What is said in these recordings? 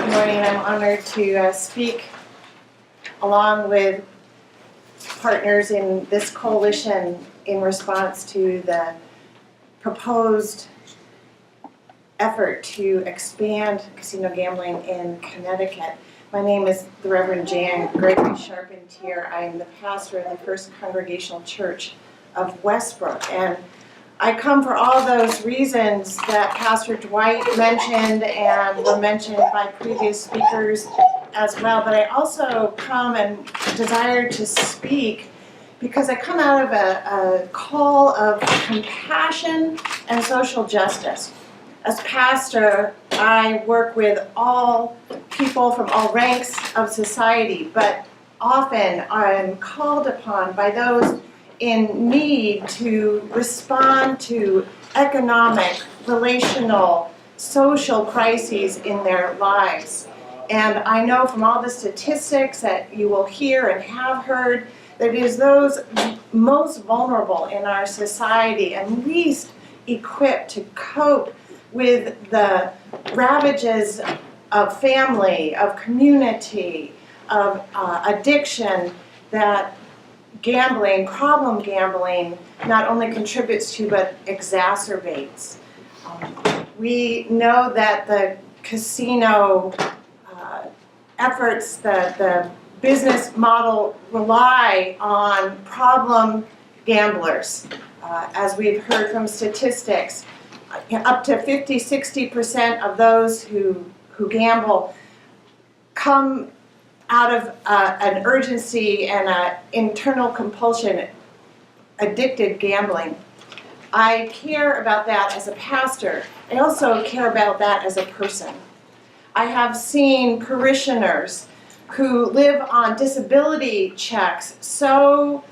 Good morning. I'm honored to speak along with partners in this coalition in response to the proposed effort to expand casino gambling in Connecticut. My name is the Reverend Jan Gregory-Carpentier. I am the pastor of the First Congregational Church of Westbrook. And I come for all those reasons that Pastor Dwight mentioned and were mentioned by previous speakers as well. But I also come and desire to speak because I come out of a call of compassion and social justice. As pastor, I work with all people from all ranks of society, but often I'm called upon by those in need to respond to economic, relational, social crises in their lives. And I know from all the statistics that you will hear and have heard that it is those most vulnerable in our society and least equipped to cope with the ravages of family, of community, of addiction that gambling, problem gambling, not only contributes to but exacerbates. We know that the casino efforts, the business model rely on problem gamblers. As we've heard from statistics, up to 50-60% of those who gamble come out of an urgency and an internal compulsion, addicted gambling. I care about that as a pastor. I also care about that as a person. I have seen parishioners who live on disability checks so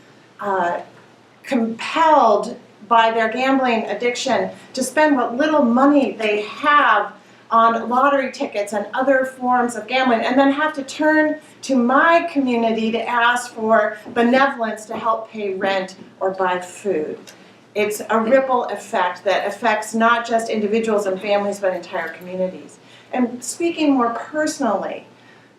compelled by their gambling addiction to spend what little money they have on lottery tickets and other forms of gambling, and then have to turn to my community to ask for benevolence to help pay rent or buy food. It's a ripple effect that affects not just individuals and families, but entire communities. And speaking more personally,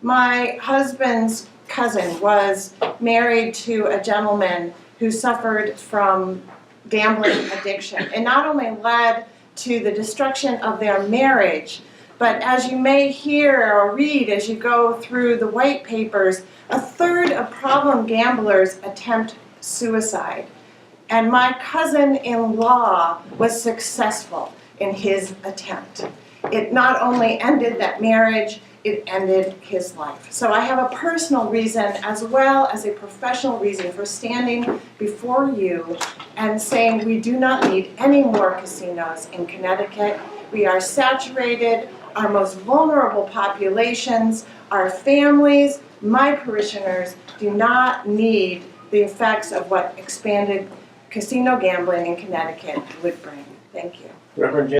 my husband's cousin was married to a gentleman who suffered from gambling addiction. And not only led to the destruction of their marriage, but as you may hear or read as you go through the white papers, a third of problem gamblers attempt suicide. And my cousin-in-law was successful in his attempt. It not only ended that marriage, it ended his life. So I have a personal reason as well as a professional reason for standing before you and saying we do not need any more casinos in Connecticut. We are saturated. Our most vulnerable populations, our families, my parishioners do not need the effects of what expanded casino gambling in Connecticut would bring. Thank you. Reverend